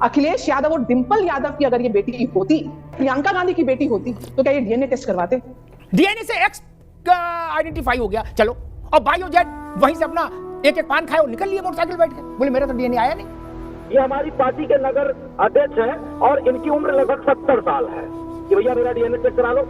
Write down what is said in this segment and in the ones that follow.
अखिलेश यादव और डिंपल यादव की अगर ये बेटी होती, प्रियंका गांधी की बेटी होती, तो क्या ये डीएनए टेस्ट करवाते? डीएनए से एक्स आइडेंटिफाई हो गया, चलो। और भाई और जेड वहीं से अपना एक एक पान खाए और निकल लिए मोटरसाइकिल बैठ के। बोले मेरा तो डीएनए आया नहीं। ये हमारी पार्टी के नगर अध्यक्ष हैं और इनकी उम्र लगभग 70 साल है कि भैया मेरा डीएनए चेक करा लो,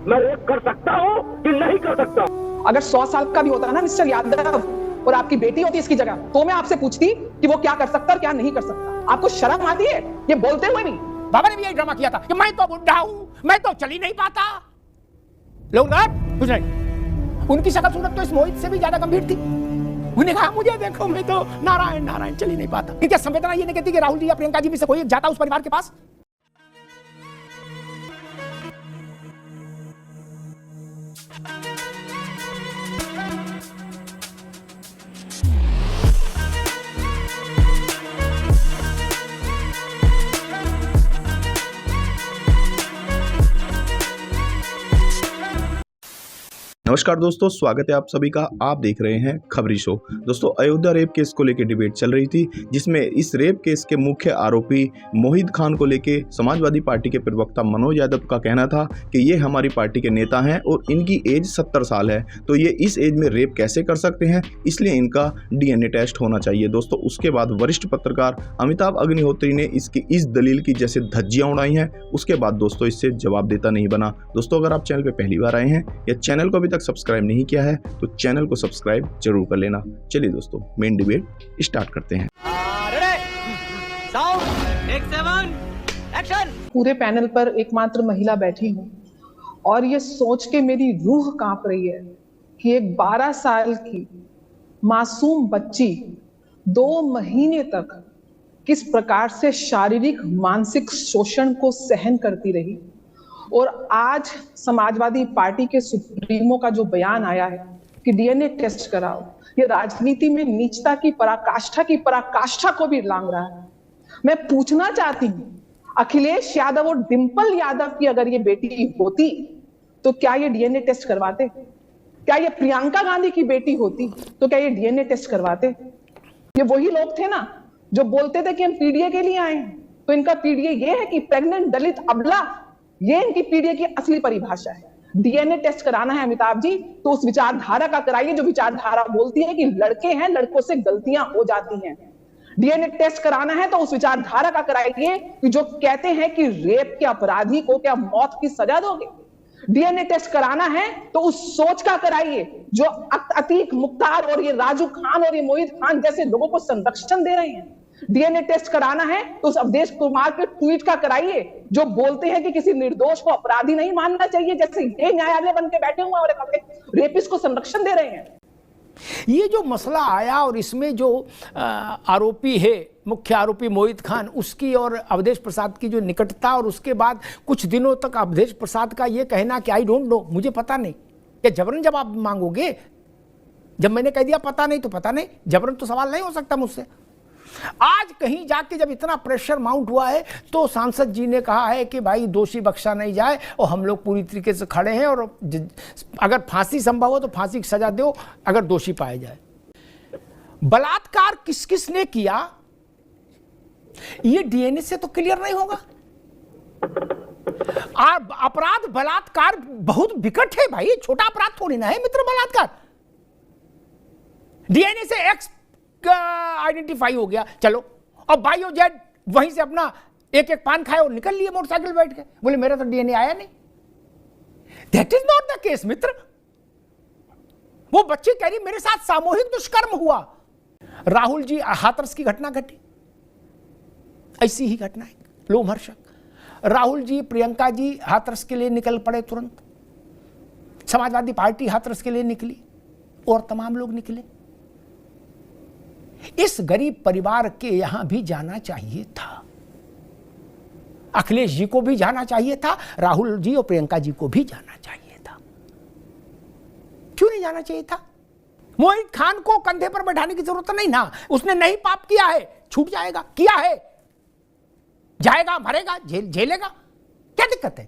मैं रेप कर सकता हूँ कि नहीं कर सकता। अगर 100 साल का भी होता ना मिस्टर यादव और आपकी बेटी होती इसकी जगह, तो मैं आपसे पूछती कि वो क्या कर सकता और क्या नहीं कर सकता। आपको शर्म आती है ये बोलते हुए भी? बाबा ने भी यही ड्रामा किया था कि मैं तो बुढ़ा हूं, मैं तो चल ही नहीं पाता। लोग कुछ नहीं, उनकी शक्ल सूरत तो इस मोहित से भी ज्यादा गंभीर थी। उन्होंने कहा मुझे देखो मैं तो नारायण नारायण चल ही नहीं पाता। क्या संवेदना ये नहीं कहती कि राहुल जी या प्रियंका जी में से कोई एक जाता उस परिवार के पास? नमस्कार दोस्तों, स्वागत है आप सभी का। आप देख रहे हैं खबरी शो। दोस्तों, अयोध्या रेप केस को लेकर डिबेट चल रही थी, जिसमें इस रेप केस के मुख्य आरोपी मोहित खान को लेकर समाजवादी पार्टी के प्रवक्ता मनोज यादव का कहना था कि ये हमारी पार्टी के नेता हैं और इनकी एज 70 साल है, तो ये इस एज में रेप कैसे कर सकते हैं, इसलिए इनका डीएनए टेस्ट होना चाहिए। दोस्तों, उसके बाद वरिष्ठ पत्रकार अमिताभ अग्निहोत्री ने इसकी इस दलील की जैसे धज्जियां उड़ाई हैं, उसके बाद दोस्तों इससे जवाब देता नहीं बना। दोस्तों, अगर आप चैनल पर पहली बार आए हैं या चैनल को अभी सब्सक्राइब नहीं किया है तो चैनल को सब्सक्राइब जरूर कर लेना। चलिए दोस्तों, मेन डिबेट स्टार्ट करते हैं। पूरे पैनल पर एकमात्र महिला बैठी हूं और ये सोच के मेरी रूह कांप रही है कि एक 12 साल की मासूम बच्ची 2 महीने तक किस प्रकार से शारीरिक मानसिक शोषण को सहन करती रही। और आज समाजवादी पार्टी के सुप्रीमो का जो बयान आया है कि डीएनए टेस्ट कराओ, ये राजनीति में नीचता की पराकाष्ठा को भी लांग रहा है। मैं पूछना चाहती हूं, अखिलेश यादव और डिंपल यादव की अगर ये बेटी होती, तो क्या ये डीएनए टेस्ट करवाते? क्या ये प्रियंका गांधी की बेटी होती, तो क्या ये डीएनए टेस्ट करवाते? ये वही लोग थे ना जो बोलते थे कि हम पीडीए के लिए आए हैं। तो इनका पीडीए ये है कि प्रेग्नेंट दलित अबला, ये इनकी पीडीए की असली परिभाषा है। डीएनए टेस्ट कराना है अमिताभ जी, तो उस विचारधारा का कराइए जो विचारधारा बोलती है कि लड़के हैं, लड़कों से गलतियां हो जाती हैं। डीएनए टेस्ट कराना है तो उस विचारधारा का कराइए कि जो कहते हैं कि रेप के अपराधी को क्या मौत की सजा दोगे। डीएनए टेस्ट कराना है तो उस सोच का कराइए जो अतीक मुख्तार और ये राजू खान और ये मोहित खान जैसे लोगों को संरक्षण दे रहे हैं। डीएनए टेस्ट कराना है तो उस अवधेश कुमार के ट्वीट का कराइए जो बोलते हैं कि किसी निर्दोष को अपराधी नहीं मानना चाहिए, जैसे ये न्यायालय बन के बैठे हुए और एक रेपिस्ट को संरक्षण दे रहे हैं। ये जो मसला आया और इसमें जो आरोपी है, मुख्य आरोपी मोहित खान, उसकी और अवधेश प्रसाद की जो निकटता, और उसके बाद कुछ दिनों तक अवधेश प्रसाद का ये कहना कि आई डोंट नो, मुझे पता नहीं, क्या जबरन जवाब मांगोगे? जब मैंने कह दिया पता नहीं तो पता नहीं, जबरन तो सवाल नहीं हो सकता मुझसे। आज कहीं जाके जब इतना प्रेशर माउंट हुआ है तो सांसद जी ने कहा है कि भाई दोषी बख्शा नहीं जाए और हम लोग पूरी तरीके से खड़े हैं, और अगर फांसी संभव हो तो फांसी की सजा दो अगर दोषी पाया जाए। बलात्कार किस किस ने किया ये डीएनए से तो क्लियर नहीं होगा। अपराध बलात्कार बहुत विकट है भाई, छोटा अपराध थोड़ी ना है मित्र बलात्कार। डीएनए से एक्स आइडेंटिफाई हो गया, चलो। और भाई और जेड वहीं से अपना एक एक पान खाए और निकल लिए मोटरसाइकिल बैठ के। बोले मेरा तो डीएनए आया नहीं। That is not the case मित्र। वो बच्ची कह रही मेरे साथ सामूहिक दुष्कर्म हुआ। राहुल जी हाथरस की घटना घटी, ऐसी ही घटना है लोमहर्षक। राहुल जी, प्रियंका जी हाथरस के लिए निकल पड़े तुरंत, समाजवादी पार्टी हाथरस के लिए निकली और तमाम लोग निकले। इस गरीब परिवार के यहां भी जाना चाहिए था, अखिलेश जी को भी जाना चाहिए था, राहुल जी और प्रियंका जी को भी जाना चाहिए था। क्यों नहीं जाना चाहिए था? मोहित खान को कंधे पर बैठाने की जरूरत नहीं ना, उसने नहीं पाप किया है, छूट जाएगा। किया है, जाएगा, मरेगा, झेलेगा, क्या दिक्कत है?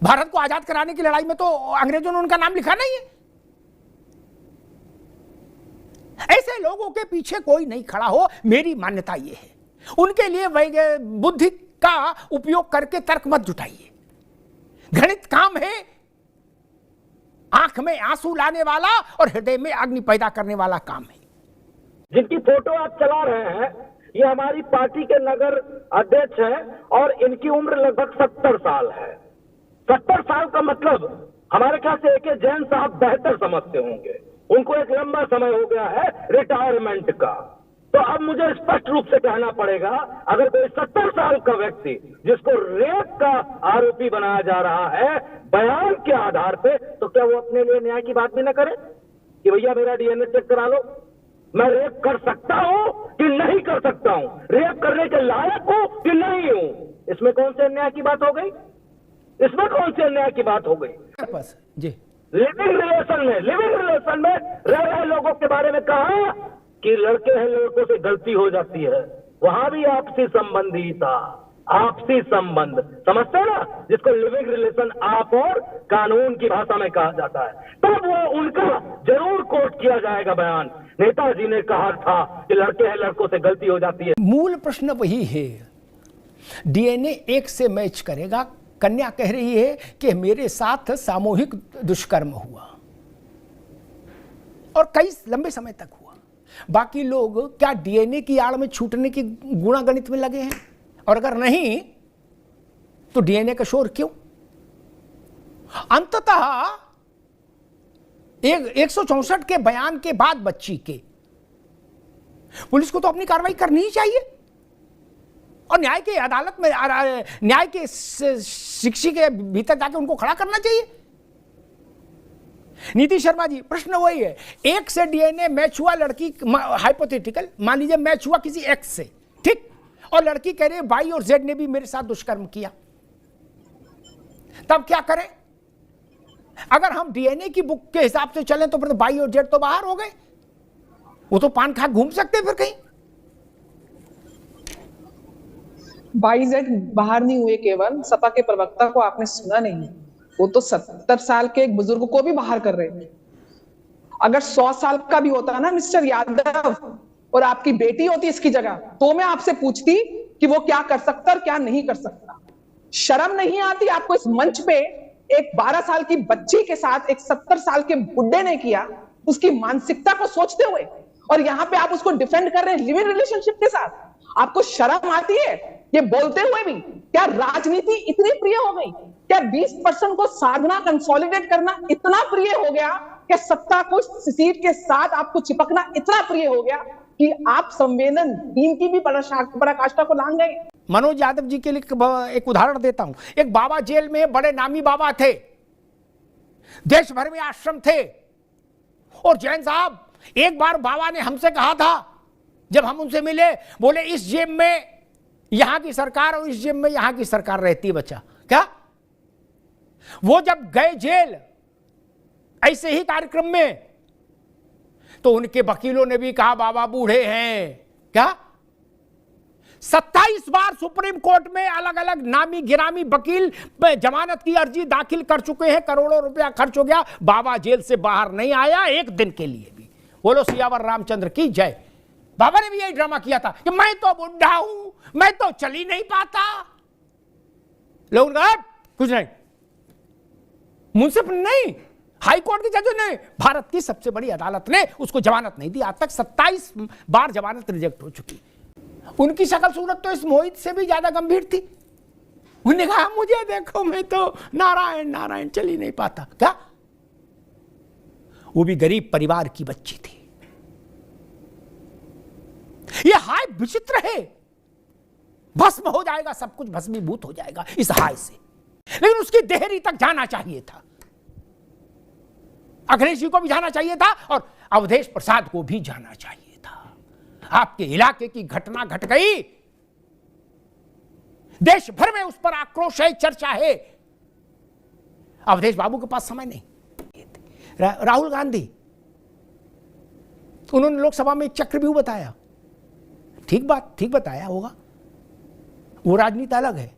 भारत को आजाद कराने की लड़ाई में तो अंग्रेजों ने उनका नाम लिखा नहीं है। ऐसे ऐसे लोगों के पीछे कोई नहीं खड़ा हो, मेरी मान्यता यह है। उनके लिए बुद्धि का उपयोग करके तर्क मत जुटाइए। गणित काम है आंख में आंसू लाने वाला और हृदय में अग्नि पैदा करने वाला काम है। जिनकी फोटो आप चला रहे हैं ये हमारी पार्टी के नगर अध्यक्ष हैं और इनकी उम्र लगभग 70 साल है। 70 साल का मतलब हमारे ख्याल से एक जैन साहब बेहतर समझते होंगे। उनको एक लंबा समय हो गया है रिटायरमेंट का। तो अब मुझे स्पष्ट रूप से कहना पड़ेगा, अगर कोई 70 साल का व्यक्ति जिसको रेप का आरोपी बनाया जा रहा है बयान के आधार पे, तो क्या वो अपने लिए न्याय की बात भी न करे कि भैया मेरा डीएनए चेक करा लो, मैं रेप कर सकता हूं कि नहीं कर सकता हूं, रेप करने के लायक हूं कि नहीं हूं? इसमें कौन से अन्याय की बात हो गई? इसमें कौन से अन्याय की बात हो गई? बस जी, लिविंग रिलेशन में रह रहे लोगों के बारे में कहा कि लड़के हैं लड़कों से गलती हो जाती है। वहां भी आपसी संबंधी था, आपसी संबंध समझते ना, जिसको लिविंग रिलेशन आप और कानून की भाषा में कहा जाता है। तब वो उनका जरूर कोट किया जाएगा बयान। नेताजी ने कहा था कि लड़के हैं लड़कों से गलती हो जाती है। मूल प्रश्न वही है, डीएनए एक से मैच करेगा। कन्या कह रही है कि मेरे साथ सामूहिक दुष्कर्म हुआ और कई लंबे समय तक हुआ। बाकी लोग क्या डीएनए की आड़ में छूटने की गुणागणित में लगे हैं? और अगर नहीं तो डीएनए का शोर क्यों? अंततः 164 के बयान के बाद बच्ची के पुलिस को तो अपनी कार्रवाई करनी ही चाहिए और न्याय के अदालत में न्याय के शिक्षी के भीतर जाके उनको खड़ा करना चाहिए। नीति शर्मा जी, प्रश्न वही है, एक से डीएनए मैच हुआ, लड़की हाइपोथेटिकल मान लीजिए मैच हुआ किसी एक्स से, ठीक, और लड़की कह रही है वाई और जेड ने भी मेरे साथ दुष्कर्म किया, तब क्या करें? अगर हम डीएनए की बुक के हिसाब से चलें तो फिर वाई और जेड तो बाहर हो गए, वो तो पान खा घूम सकते फिर कहीं। वाई जेड बाहर नहीं हुए, केवल सपा के प्रवक्ता को आपने सुना नहीं, वो तो 70 साल के एक बुजुर्ग को भी बाहर कर रहे हैं। अगर 100 साल का भी होता ना मिस्टर यादव और आपकी बेटी होती इसकी जगह, तो मैं आपसे पूछती कि वो क्या कर सकता और क्या नहीं कर सकता। शर्म नहीं आती आपको? इस मंच पे एक 12 साल की बच्ची के साथ एक 70 साल के बुड्ढे ने किया, उसकी मानसिकता को सोचते हुए, और यहाँ पे आप उसको डिफेंड कर रहे हैं लिविंग रिलेशनशिप के साथ। आपको शर्म आती है ये बोलते हुए भी? क्या राजनीति इतनी प्रिय हो गई? क्या 20% को साधना कंसोलिडेट करना इतना प्रिय हो गया? क्या सत्ता को सीट के साथ आपको चिपकना इतना प्रिय हो गया कि आप संवेदनहीन की भी पराकाष्ठा को लांग गए? मनोज यादव जी के लिए एक उदाहरण देता हूं। एक बाबा जेल में, बड़े नामी बाबा थे, देश भर में आश्रम थे, और जैन साहब, एक बार बाबा ने हमसे कहा था जब हम उनसे मिले, बोले इस जेब में यहां की सरकार और इस जेब में यहां की सरकार रहती है बच्चा। क्या वो जब गए जेल ऐसे ही कार्यक्रम में, तो उनके वकीलों ने भी कहा बाबा बूढ़े हैं। क्या 27 बार सुप्रीम कोर्ट में अलग अलग नामी गिरामी वकील जमानत की अर्जी दाखिल कर चुके हैं, करोड़ों रुपया खर्च हो गया, बाबा जेल से बाहर नहीं आया एक दिन के लिए भी। बोलो सियावर रामचंद्र की जय। बाबा ने भी यही ड्रामा किया था कि मैं तो बुढ़ा हूं, मैं तो चल ही नहीं पाता। लोग कुछ नहीं, मुंसिफ नहीं, हाई कोर्ट के जजों ने, भारत की सबसे बड़ी अदालत ने उसको जमानत नहीं दी। आज तक 27 बार जमानत रिजेक्ट हो चुकी। उनकी शक्ल सूरत तो इस मोहित से भी ज्यादा गंभीर थी। उन्होंने कहा मुझे देखो, मैं तो नारायण नारायण चल ही नहीं पाता। क्या वो भी गरीब परिवार की बच्ची थी। ये हाय विचित्र है, भस्म हो जाएगा, सब कुछ भस्मीभूत हो जाएगा इस हाय से, लेकिन उसकी देहरी तक जाना चाहिए था। अखिलेश जी को भी जाना चाहिए था और अवधेश प्रसाद को भी जाना चाहिए था। आपके इलाके की घटना घट गई, देश भर में उस पर आक्रोश है, चर्चा है। अवधेश बाबू के पास समय नहीं। राहुल गांधी, उन्होंने लोकसभा में एक चक्रव्यूह बताया, ठीक बात, ठीक बताया होगा, वो राजनीति अलग है,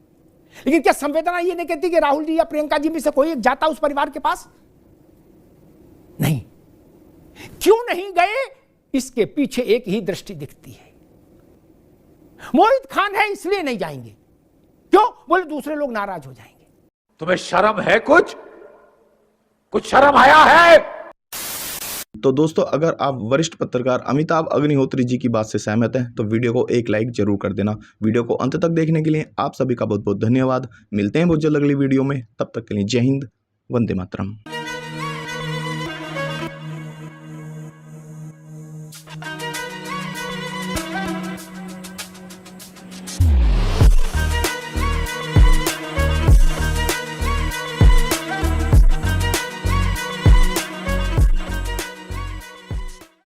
लेकिन क्या संवेदना ये नहीं कहती कि राहुल जी या प्रियंका जी में से कोई एक जाता उस परिवार के पास? नहीं। क्यों नहीं गए? इसके पीछे एक ही दृष्टि दिखती है, मोहित खान है इसलिए नहीं जाएंगे। क्यों? बोले दूसरे लोग नाराज हो जाएंगे। तुम्हें शर्म है? कुछ शर्म आया है? तो दोस्तों, अगर आप वरिष्ठ पत्रकार अमिताभ अग्निहोत्री जी की बात से सहमत हैं तो वीडियो को एक लाइक जरूर कर देना। वीडियो को अंत तक देखने के लिए आप सभी का बहुत बहुत धन्यवाद। मिलते हैं बहुत जल्द अगली वीडियो में, तब तक के लिए जय हिंद, वंदे मातरम।